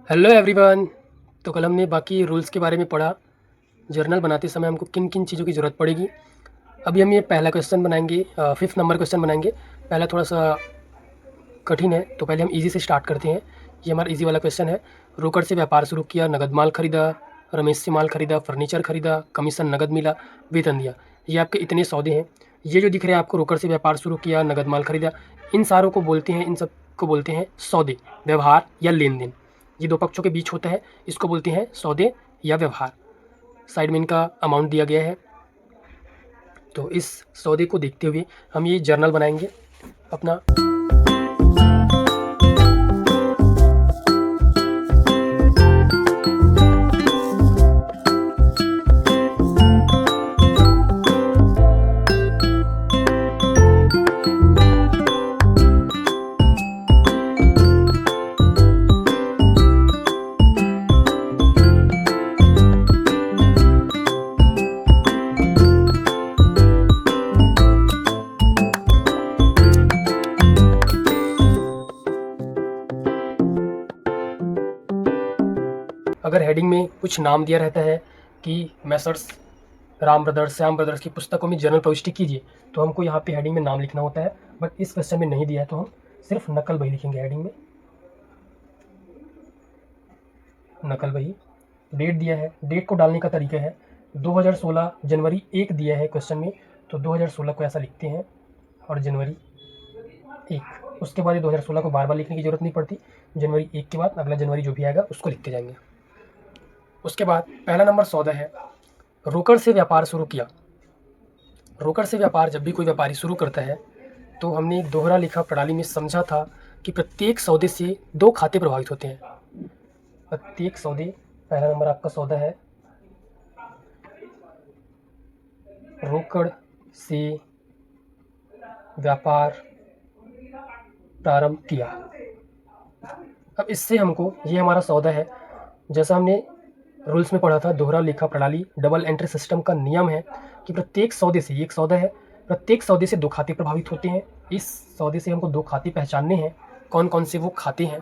Hello everyone. तो कल हमने बाकी रूल्स के बारे में पढ़ा। जर्नल बनाते समय हमको किन किन चीज़ों की ज़रूरत पड़ेगी। अभी हम ये पहला क्वेश्चन बनाएंगे, 5th नंबर क्वेश्चन बनाएंगे। पहला थोड़ा सा कठिन है, तो पहले हम इजी से स्टार्ट करते हैं। ये हमारा इजी वाला क्वेश्चन है। रोकड़ से व्यापार शुरू किया, नगद माल खरीदा, रमेश से माल खरीदा, फर्नीचर खरीदा, कमीशन नगद मिला, वेतन दिया। ये आपके इतने सौदे हैं। ये जो दिख रहे हैं आपको, रोकड़ से व्यापार शुरू किया, नगद माल खरीदा, इन सारों को बोलते हैं, इन सब को बोलते हैं सौदे, व्यवहार या लेन देन। ये दो पक्षों के बीच होता है, इसको बोलते हैं सौदे या व्यवहार। साइड में इनका अमाउंट दिया गया है। तो इस सौदे को देखते हुए हम ये जर्नल बनाएंगे अपना। अगर हेडिंग में कुछ नाम दिया रहता है कि Messrs Ram brothers, Shyam brothers की पुस्तकों में जर्नल प्रविष्टि कीजिए, तो हमको यहाँ पे हेडिंग में नाम लिखना होता है। बट इस क्वेश्चन में नहीं दिया है, तो हम सिर्फ नकल बही लिखेंगे हेडिंग में। नकल बही। डेट दिया है, डेट को डालने का तरीका है 2016 जनवरी 1 दिया है क्वेश्चन में, तो 2016 को ऐसा लिखते हैं और जनवरी 1। उसके बाद ये 2016 को बार बार लिखने की जरूरत नहीं पड़ती। जनवरी 1 के बाद अगला जनवरी जो भी आएगा उसको लिखते जाएंगे। उसके बाद पहला नंबर सौदा है, रोकड़ से व्यापार शुरू किया। रोकड़ से व्यापार जब भी कोई व्यापारी शुरू करता है, तो हमने दोहरा लेखा प्रणाली में समझा था कि प्रत्येक सौदे से दो खाते प्रभावित होते हैं। प्रत्येक सौदे, पहला नंबर आपका सौदा है, रोकड़ से व्यापार प्रारंभ किया। अब इससे हमको, ये हमारा सौदा है, जैसा हमने रूल्स में पढ़ा था, दोहरा लेखा प्रणाली डबल एंट्री सिस्टम का नियम है कि प्रत्येक सौदे से, ये एक सौदा है, प्रत्येक सौदे से दो खाते प्रभावित होते हैं। इस सौदे से हमको दो खाते पहचानने हैं, कौन कौन से वो खाते हैं।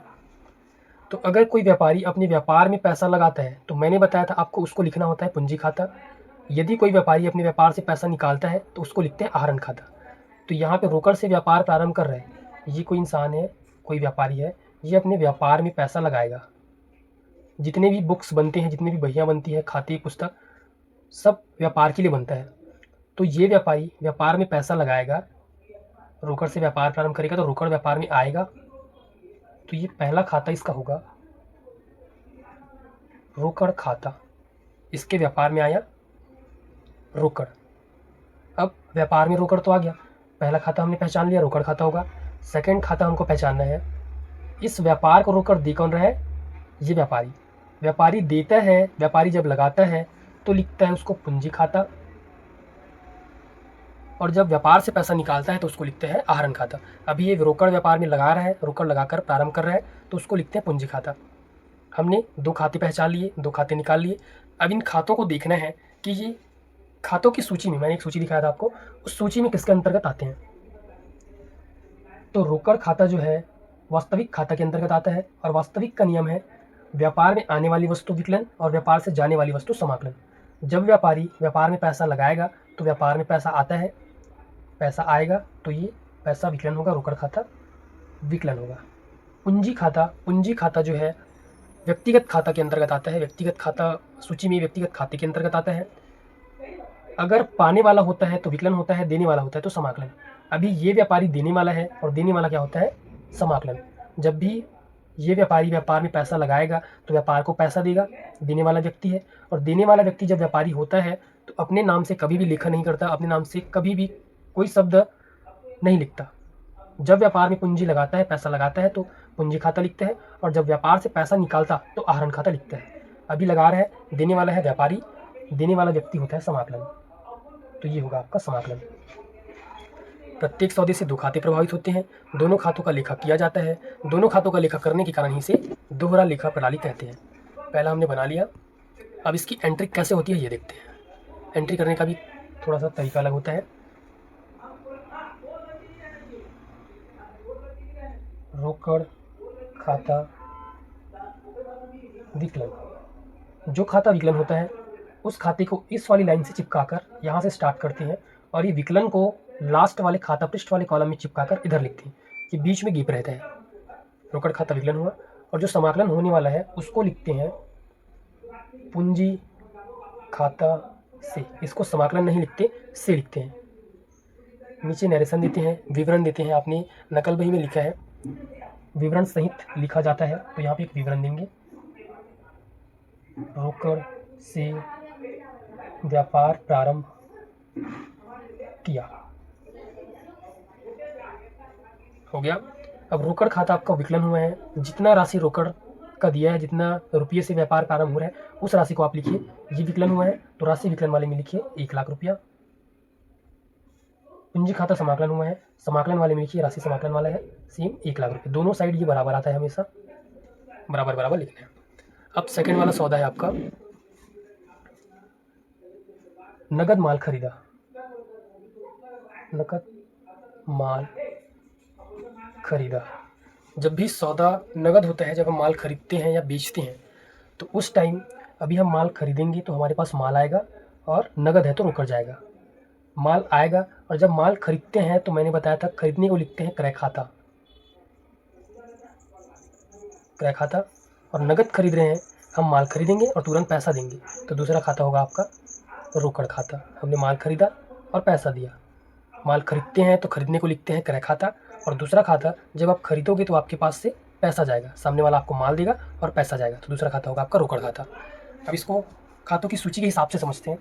तो अगर कोई व्यापारी अपने व्यापार में पैसा लगाता है, तो मैंने बताया था आपको उसको लिखना होता है पूंजी खाता। यदि कोई व्यापारी अपने व्यापार से पैसा निकालता है, तो उसको लिखते हैं आहरण खाता। तो यहाँ पे रोकड़ से व्यापार प्रारंभ कर रहे हैं, ये कोई इंसान है, कोई व्यापारी है, ये अपने व्यापार में पैसा लगाएगा। जितने भी बुक्स बनते हैं, जितनी भी बहियाँ बनती है, खाते पुस्तक, सब व्यापार के लिए बनता है। तो ये व्यापारी व्यापार में पैसा लगाएगा, रोकड़ से व्यापार प्रारंभ करेगा, तो रोकड़ व्यापार में आएगा। तो ये पहला खाता इसका होगा रोकड़ खाता। इसके व्यापार में आया रोकड़। अब व्यापार में रोकड़ तो आ गया, पहला खाता हमने पहचान लिया, रोकड़ खाता होगा। सेकंड खाता हमको पहचानना है, इस व्यापार को रोकड़ दे कौन रहा है, ये व्यापारी। व्यापारी देता है, व्यापारी जब लगाता है तो लिखता है उसको पूंजी खाता, और जब व्यापार से पैसा निकालता है तो उसको लिखते हैं आहरण खाता। अभी ये रोकड़ व्यापार में लगा रहा है, रोकड़ लगाकर प्रारंभ कर रहा है, तो उसको लिखते हैं पूंजी खाता। हमने दो खाते पहचान लिए, दो खाते निकाल लिए। अब इन खातों को देखना है कि ये खातों की सूची में, मैंने एक सूची दिखाया था आपको, उस सूची में किसके अंतर्गत आते हैं। तो रोकड़ खाता जो है वास्तविक खाता के अंतर्गत आता है, और वास्तविक का नियम है व्यापार में आने वाली वस्तु विकलन और व्यापार से जाने वाली वस्तु समाकलन। जब व्यापारी व्यापार में पैसा लगाएगा तो व्यापार में पैसा आता है, पैसा आएगा तो ये पैसा विकलन होगा, रोकड़ खाता विकलन होगा। पूंजी खाता, पूंजी खाता जो है व्यक्तिगत खाता के अंतर्गत आता है, व्यक्तिगत खाता सूची में व्यक्तिगत खाते के अंतर्गत आता है। अगर पाने वाला होता है तो विकलन होता है, देने वाला होता है तो समाकलन। अभी ये व्यापारी देने वाला है, और देने वाला क्या होता है, समाकलन। जब भी ये व्यापारी व्यापार में पैसा लगाएगा तो व्यापार को पैसा देगा, देने वाला व्यक्ति है। और देने वाला व्यक्ति जब व्यापारी होता है तो अपने नाम से कभी भी लेखा नहीं करता, अपने नाम से कभी भी कोई शब्द नहीं लिखता। जब व्यापार में पूंजी लगाता है, पैसा लगाता है, तो पूंजी खाता लिखता है, और जब व्यापार से पैसा निकालता तो आहरण खाता लिखता है। अभी लगा रहा है, देने वाला है व्यापारी, देने वाला व्यक्ति होता है समाकलन। तो ये होगा आपका समाकलन। प्रत्येक सौदे से दो खाते प्रभावित होते हैं, दोनों खातों का लेखा किया जाता है। दोनों खातों का लेखा करने के कारण ही इसे दोहरा लेखा प्रणाली कहते हैं। पहला हमने बना लिया, अब इसकी एंट्री कैसे होती है ये देखते हैं। एंट्री करने का भी थोड़ा सा तरीका अलग होता है। रोकड़ खाता विकलन। जो खाता विकलन होता है उस खाते को इस वाली लाइन से चिपकाकर यहाँ से स्टार्ट करते हैं और ये विकलन को लास्ट वाले खाता पृष्ठ वाले कॉलम में चिपकाकर इधर लिखते हैं कि बीच में गैप रहता है। रोकड़ खाता विकलन हुआ। और जो समाकलन होने वाला है उसको लिखते हैं पूंजी खाता से। इसको समाकलन नहीं लिखते, से लिखते हैं। नीचे नरेशन देते हैं, विवरण देते हैं। आपने नकल बही में लिखा है विवरण सहित लिखा जाता है, तो यहाँ पे एक विवरण देंगे। रोकड़ से व्यापार प्रारंभ किया, हो गया। अब रोकड़ खाता आपका विकलन हुआ है। जितना राशि रोकड़ का दिया है, जितना रुपये से व्यापार प्रारंभ हो रहा है उस राशि को आप लिखिए। ये विकलन हुआ है तो राशि विकलन वाले में लिखिए 1,00,000 रुपया। पूंजी खाता समाकलन हुआ है, समाकलन वाले में लिखिए राशि समाकलन वाला है सेम 1,00,000 रुपये। दोनों साइड ये बराबर आता है, हमेशा बराबर बराबर लिखना है। अब सेकंड वाला सौदा है आपका नगद माल खरीदा। नगद माल खरीदा। जब भी सौदा नगद होता है, जब हम माल खरीदते हैं या बेचते हैं, तो उस टाइम अभी हम माल खरीदेंगे तो हमारे पास माल आएगा और नगद है तो रोकड़ जाएगा। माल आएगा और जब माल खरीदते हैं तो मैंने बताया था खरीदने को लिखते हैं क्रय खाता। क्रय खाता। और नगद खरीद रहे हैं, हम माल खरीदेंगे और तुरंत पैसा देंगे, तो दूसरा खाता होगा आपका रोकड़ खाता। हमने माल खरीदा और पैसा दिया। माल खरीदते हैं तो खरीदने को लिखते हैं क्रय खाता, और दूसरा खाता जब आप खरीदोगे तो आपके पास से पैसा जाएगा, सामने वाला आपको माल देगा और पैसा जाएगा, तो दूसरा खाता होगा आपका रोकड़ खाता। अब इसको खातों की सूची के हिसाब से समझते हैं।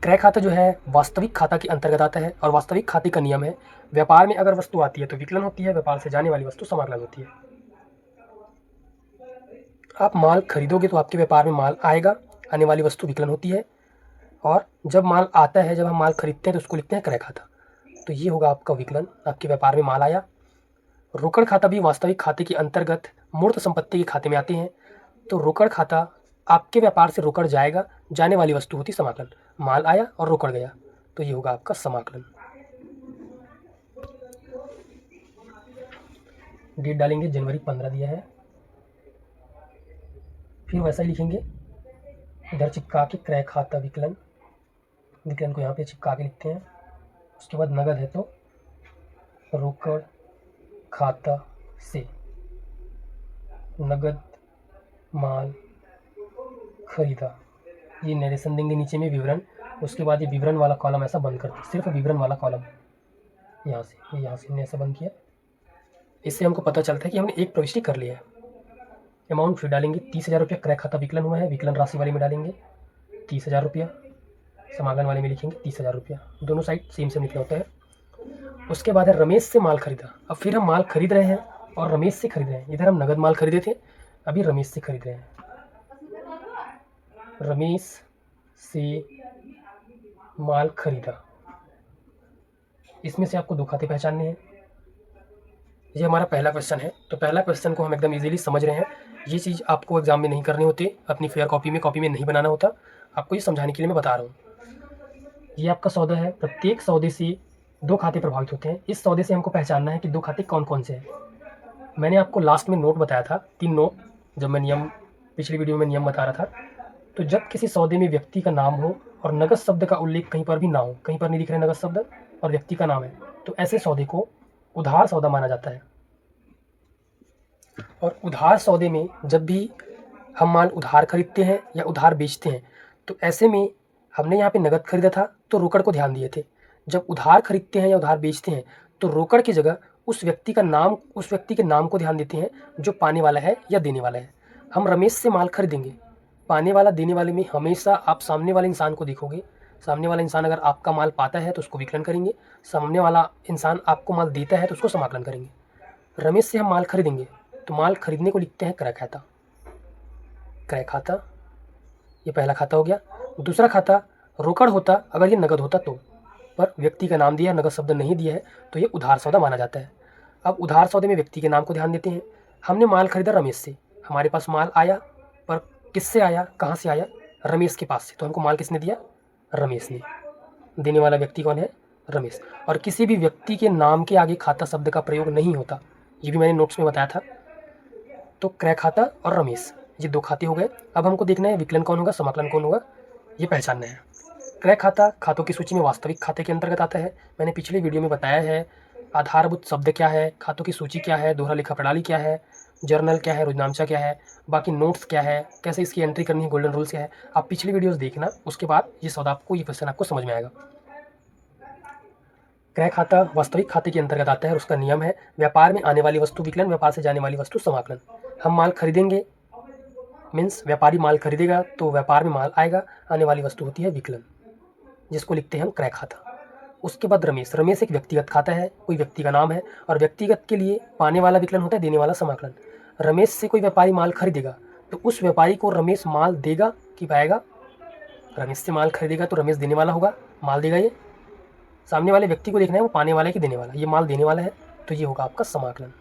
क्रय खाता जो है वास्तविक खाता के अंतर्गत आता है, और वास्तविक खाते का नियम है व्यापार में अगर वस्तु आती है तो विकलन होती है, व्यापार से जाने वाली वस्तु समाकलन होती है। आप माल खरीदोगे तो आपके व्यापार में माल आएगा, आने वाली वस्तु विकलन होती है, और जब माल आता है, जब हम माल खरीदते हैं तो उसको लिखते हैं क्रय खाता। तो ये होगा आपका विकलन, आपके व्यापार में माल आया। रोकड़ खाता भी वास्तविक खाते के अंतर्गत मूर्त संपत्ति के खाते में आते हैं, तो रोकड़ खाता आपके व्यापार से रोकड़ जाएगा, जाने वाली वस्तु होती समाकलन। माल आया और रोकड़ गया, तो ये होगा आपका समाकलन। डेट डालेंगे जनवरी 15 दिया है, फिर वैसा ही लिखेंगे, इधर चिपका के क्रय खाता विकलन, विकलन को यहाँ पे चिपका के लिखते हैं। उसके बाद नगद है तो रोकड़ खाता से नगद माल खरीदा। ये नरेशन देंगे नीचे में विवरण। उसके बाद ये विवरण वाला कॉलम ऐसा बंद करते, सिर्फ विवरण वाला कॉलम यहाँ से हमने ऐसा बंद किया। इससे हमको पता चलता है कि हमने एक प्रविष्टि कर लिया है। अमाउंट फिर डालेंगे 30,000 रुपया। क्रय खाता विकलन हुआ है, विकलन राशि वाले में डालेंगे 30,000 रुपया, समाकलन वाले में लिखेंगे 30,000 रुपया। दोनों साइड सेम सेम लिखना होता है। उसके बाद है रमेश से माल खरीदा। अब फिर हम माल खरीद रहे हैं और रमेश से खरीद रहे हैं। इधर हम नगद माल खरीदे थे, अभी रमेश से खरीद रहे हैं। रमेश से माल खरीदा, इसमें से आपको दो खाते पहचानने हैं। ये हमारा पहला क्वेश्चन है, तो पहला क्वेश्चन को हम एकदम इजीली समझ रहे हैं। ये चीज़ आपको एग्जाम में नहीं करनी होती, अपनी फेयर कॉपी में नहीं बनाना होता। आपको ये समझाने के लिए मैं बता रहा हूँ। ये आपका सौदा है, प्रत्येक सौदे से दो खाते प्रभावित होते हैं। इस सौदे से हमको पहचानना है कि दो खाते कौन कौन से हैं। मैंने आपको लास्ट में नोट बताया था, 3 नोट, जब मैं नियम पिछली वीडियो में नियम बता रहा था। तो जब किसी सौदे में व्यक्ति का नाम हो और नगद शब्द का उल्लेख कहीं पर भी ना हो, कहीं पर नहीं दिख रहा नगद शब्द और व्यक्ति का नाम है, तो ऐसे सौदे को उधार सौदा माना जाता है। और उधार सौदे में जब भी हम माल उधार खरीदते हैं या उधार बेचते हैं, तो ऐसे में हमने यहाँ पे नगद खरीदा था तो रोकड़ को ध्यान दिए थे। जब उधार खरीदते हैं या उधार बेचते हैं तो रोकड़ की जगह उस व्यक्ति का नाम, उस व्यक्ति के नाम को ध्यान देते हैं जो पाने वाला है या देने वाला है। हम रमेश से माल खरीदेंगे, पाने वाला देने वाले में हमेशा आप सामने वाले इंसान को देखोगे। सामने वाला इंसान अगर आपका माल पाता है तो उसको विकलन करेंगे, सामने वाला इंसान आपको माल देता है तो उसको समाकलन करेंगे। रमेश से हम माल खरीदेंगे तो माल खरीदने को लिखते हैं क्रय खाता। क्रय खाता, ये पहला खाता हो गया। दूसरा खाता रोकड़ होता अगर ये नगद होता तो, पर व्यक्ति का नाम दिया, नगद शब्द नहीं दिया है, तो ये उधार सौदा माना जाता है। अब उधार सौदे में व्यक्ति के नाम को ध्यान देते हैं। हमने माल खरीदा रमेश से, हमारे पास माल आया, पर किससे आया, कहाँ से आया, रमेश के पास से, तो हमको माल किसने दिया, रमेश ने। देने वाला व्यक्ति कौन है, रमेश। और किसी भी व्यक्ति के नाम के आगे खाता शब्द का प्रयोग नहीं होता, ये भी मैंने नोट्स में बताया था। तो क्रय खाता और रमेश, ये 2 खाते हो गए। अब हमको देखना है विकलन कौन होगा, समाकलन कौन होगा, ये पहचानना है। क्रय खाता खातों की सूची में वास्तविक खाते के अंतर्गत आता है। मैंने पिछले वीडियो में बताया है आधारभूत शब्द क्या है, खातों की सूची क्या है, दोहरा लेखा प्रणाली क्या है, जर्नल क्या है, रोजनामचा क्या है, बाकी नोट्स क्या है, कैसे इसकी एंट्री करनी है, गोल्डन रूल्स क्या है। आप पिछली वीडियोस देखना, उसके बाद ये सवाल आपको, ये क्वेश्चन आपको समझ में आएगा। क्रय खाता वास्तविक खाते के अंतर्गत आता है और उसका नियम है व्यापार में आने वाली वस्तु विकलन, व्यापार से जाने वाली वस्तु समाकलन। हम माल खरीदेंगे, मीन्स व्यापारी माल खरीदेगा तो व्यापार में माल आएगा, आने वाली वस्तु होती है विकलन, जिसको लिखते हैं हम क्रय खाता। उसके बाद रमेश, रमेश एक व्यक्तिगत खाता है, कोई व्यक्ति का नाम है, और व्यक्तिगत के लिए पाने वाला विकलन होता है, देने वाला समाकलन। रमेश से कोई व्यापारी माल खरीदेगा तो उस व्यापारी को रमेश माल देगा कि पाएगा, रमेश से माल खरीदेगा तो रमेश देने वाला होगा, माल देगा। ये सामने वाले व्यक्ति को देखना है वो पाने वाला है कि देने वाला, ये माल देने वाला है तो ये होगा आपका समाकलन।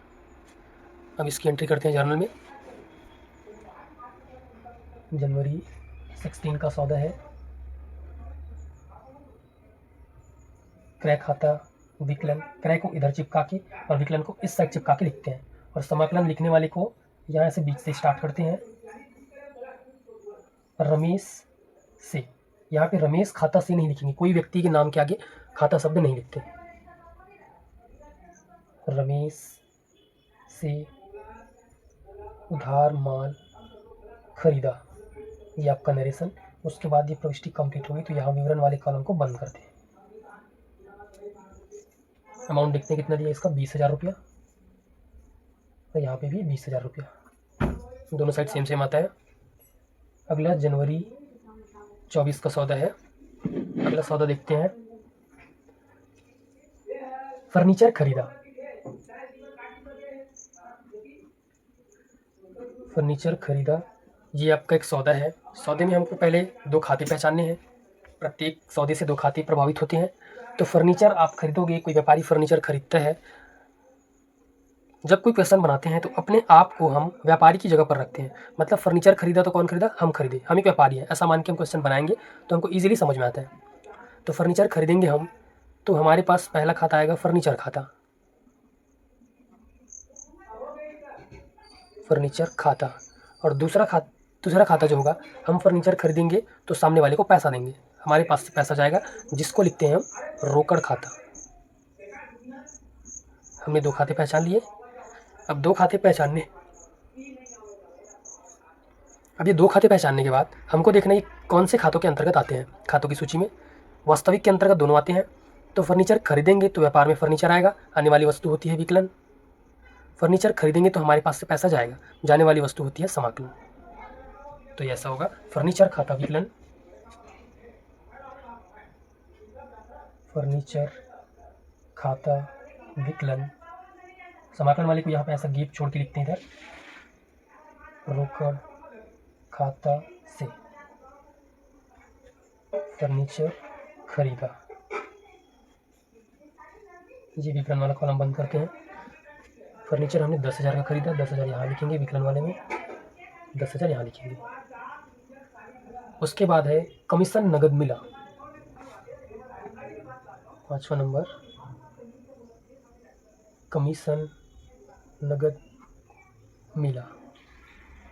अब इसकी एंट्री करते हैं जर्नल में। जनवरी 16 का सौदा है, क्रय खाता विकलन, क्रय को इधर चिपका के और विकलन को इस साइड चिपका के लिखते हैं, और समाकलन लिखने वाले को यहाँ से बीच से स्टार्ट करते हैं, रमेश से। यहाँ पे रमेश खाता से नहीं लिखेंगे, कोई व्यक्ति के नाम के आगे खाता शब्द नहीं लिखते। रमेश से उधार माल खरीदा, ये आपका नरेशन। उसके बाद ये प्रविष्टि कंप्लीट होगी तो यहाँ विवरण वाले कॉलम को बंद करते हैं। अमाउंट देखते हैं कितना दिया इसका, 20,000 रुपया, और यहाँ पे भी 20,000 रुपया, दोनों साइड सेम सेम आता है। अगला जनवरी 24 का सौदा है। अगला सौदा देखते हैं, फर्नीचर खरीदा, फर्नीचर खरीदा, ये आपका एक सौदा है। सौदे में हमको पहले 2 खाते पहचानने हैं, प्रत्येक सौदे से 2 खाते प्रभावित होते हैं। तो फर्नीचर आप खरीदोगे, कोई व्यापारी फर्नीचर खरीदता है। जब कोई क्वेश्चन बनाते हैं तो अपने आप को हम व्यापारी की जगह पर रखते हैं, मतलब फर्नीचर खरीदा तो कौन खरीदा, हम खरीदे, हम एक व्यापारी है, ऐसा मान के हम क्वेश्चन बनाएंगे तो हमको ईजिली समझ में आता है। तो फर्नीचर खरीदेंगे हम, तो हमारे पास पहला खाता आएगा फर्नीचर खाता, फर्नीचर खाता। और दूसरा खाता जो होगा, हम फर्नीचर खरीदेंगे तो सामने वाले को पैसा देंगे, हमारे पास से पैसा जाएगा, जिसको लिखते हैं हम रोकड़ खाता। हमने 2 खाते पहचान लिए। अब 2 खाते पहचानने, अब ये 2 खाते पहचानने के बाद हमको देखना है कौन से खातों के अंतर्गत आते हैं। खातों की सूची में वास्तविक के अंतर्गत दोनों आते हैं। तो फर्नीचर खरीदेंगे तो व्यापार में फर्नीचर आएगा, आने वाली वस्तु होती है विकलन। फर्नीचर खरीदेंगे तो हमारे पास से पैसा जाएगा, जाने वाली वस्तु होती है समाकलन। तो ऐसा होगा फर्नीचर खाता विकलन, फर्नीचर खाता विकलन। समाकलन वाले को यहाँ पे ऐसा गैप छोड़ के लिखते हैं इधर, रोकड़ खाता से फर्नीचर खरीदा, ये विकलन वाला कॉलम बंद करते हैं। फर्नीचर हमने 10,000 का खरीदा, 10,000 यहाँ लिखेंगे, विकलन वाले में 10,000 यहाँ लिखेंगे। उसके बाद है कमीशन नगद मिला, 5वां नंबर, कमीशन नगद मिला।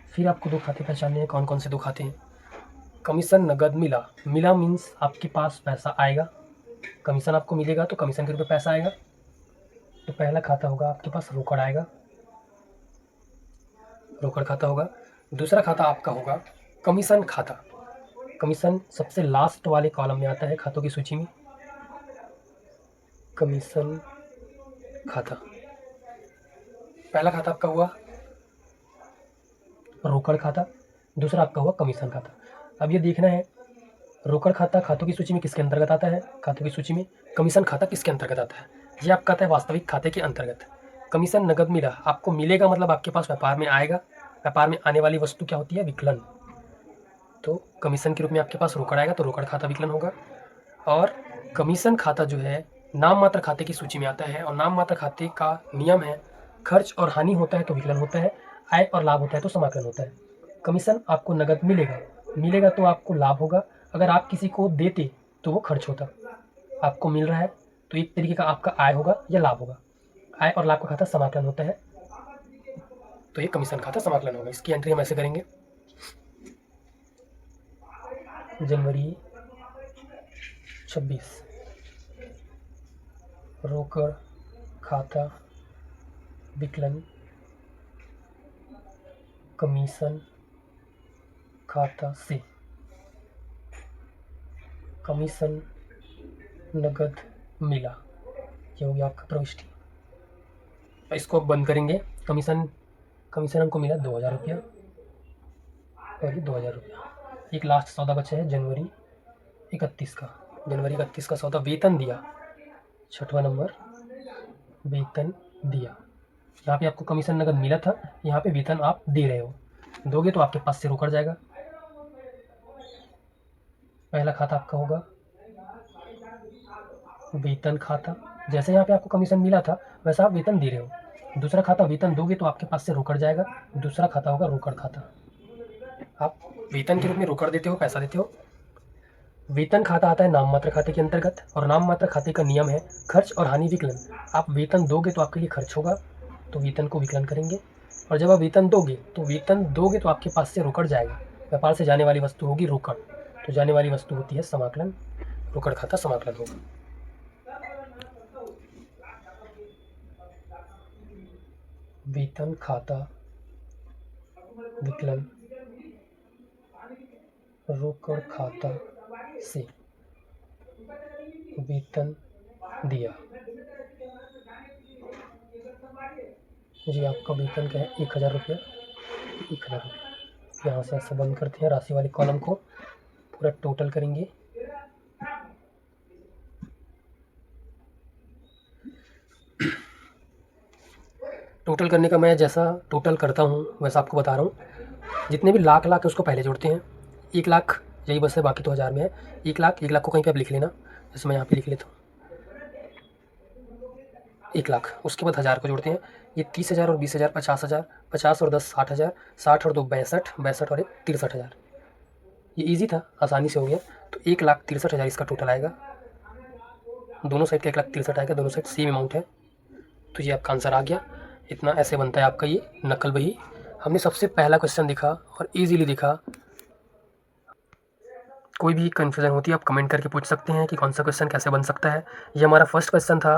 फिर आपको 2 खाते पहचानने हैं, कौन कौन से 2 खाते हैं। कमीशन नगद मिला, मिला मीन्स आपके पास पैसा आएगा, कमीशन आपको मिलेगा तो कमीशन के रूप में पैसा आएगा। तो पहला खाता होगा आपके पास रोकड़ आएगा, रोकड़ खाता होगा। दूसरा खाता आपका होगा कमीशन खाता, कमीशन सबसे लास्ट वाले कॉलम में आता है खातों की सूची में, कमीशन खाता। पहला खाता आपका हुआ रोकड़ खाता, दूसरा आपका हुआ कमीशन खाता। अब ये देखना है रोकड़ खाता खातों की सूची में किसके अंतर्गत आता है, खातों की सूची में कमीशन खाता किसके अंतर्गत आता है। ये आपका आता है वास्तविक खाते के अंतर्गत। कमीशन नगद मिला, आपको मिलेगा मतलब आपके पास व्यापार में आएगा, व्यापार में आने वाली वस्तु क्या होती है, विकलन। तो कमीशन के रूप में आपके पास रोकड़ आएगा तो रोकड़ खाता विकलन होगा। और कमीशन खाता जो है नाम मात्र खाते की सूची में आता है, और नाम मात्र खाते का नियम है खर्च और हानि होता है तो विकलन होता है, आय और लाभ होता है तो समाकलन होता है। कमीशन आपको नगद मिलेगा, मिलेगा तो आपको लाभ होगा, अगर आप किसी को देते तो वो खर्च होता। आपको मिल रहा है तो एक तरीके का आपका आय होगा या लाभ होगा, आय और लाभ का खाता समाकलन होता है। तो ये कमीशन खाता समाकलन होगा। इसकी एंट्री हम ऐसे करेंगे, जनवरी 26 रोकड़ खाता विकलन कमीशन खाता से कमीशन नगद मिला, ये हो गया आपका प्रविष्टि। इसको अब बंद करेंगे। कमीशन हमको मिला 2000 रुपया और ये 2000 रुपया। एक लास्ट सौदा बचा है जनवरी 31 का। जनवरी 31 का सौदा वेतन दिया, 6वां नंबर वेतन दिया। यहाँ पे आपको कमीशन नगद मिला था, यहाँ पे वेतन आप दे रहे हो, दोगे तो आपके पास से रोकड़ जाएगा। पहला खाता आपका होगा वेतन खाता, जैसे यहाँ पे आपको कमीशन मिला था वैसा आप वेतन दे रहे हो। दूसरा खाता वेतन दोगे तो आपके पास से रोकड़ जाएगा, दूसरा खाता होगा रोकड़ खाता। आप वेतन के रूप में रोकड़ देते हो, पैसा देते हो। वेतन खाता आता है नाम मात्र खाते के अंतर्गत, और नाम मात्र खाते का नियम है खर्च और हानि विकलन। आप वेतन दोगे तो आपके लिए खर्च होगा, तो वेतन को विकलन करेंगे। और जब आप वेतन दोगे तो आपके पास से रोकड़ जाएगा। व्यापार से जाने वाली वस्तु होगी रोकड़, तो जाने वाली वस्तु होती है समाकलन, रोकड़ खाता समाकलन होगा। वेतन खाता विकलन रोकड़ खाता से वेतन दिया। जी आपका वेतन क्या है, 1000 रुपया। 1000 रुपया यहाँ से ऐसे बंद करते हैं। राशि वाले कॉलम को पूरा टोटल करेंगे। टोटल करने का मैं जैसा टोटल करता हूँ वैसा आपको बता रहा हूँ। जितने भी लाख है उसको पहले जोड़ते हैं। 1 लाख यही बस है, बाकी तो 1000 में है। 1 लाख को कहीं पे आप लिख लेना, जैसे मैं यहाँ पे लिख लेता हूँ 1 लाख। उसके बाद 1000 को जोड़ते हैं। ये 30,000 और 20,000 50,000, 50 और 10 60,000, 60 और 2 62, 62 और 1 63,000। ये इजी था, आसानी से हो गया। तो 1,63,000 इसका टोटल आएगा। दोनों साइड का 1,63,000 आएगा, दोनों साइड सेम अमाउंट है। तो ये आपका आंसर आ गया। इतना ऐसे बनता है आपका ये नकल बही। हमने सबसे पहला क्वेश्चन देखा और इजीली देखा। कोई भी कन्फ्यूज़न होती है आप कमेंट करके पूछ सकते हैं कि कौन सा क्वेश्चन कैसे बन सकता है। ये हमारा फर्स्ट क्वेश्चन था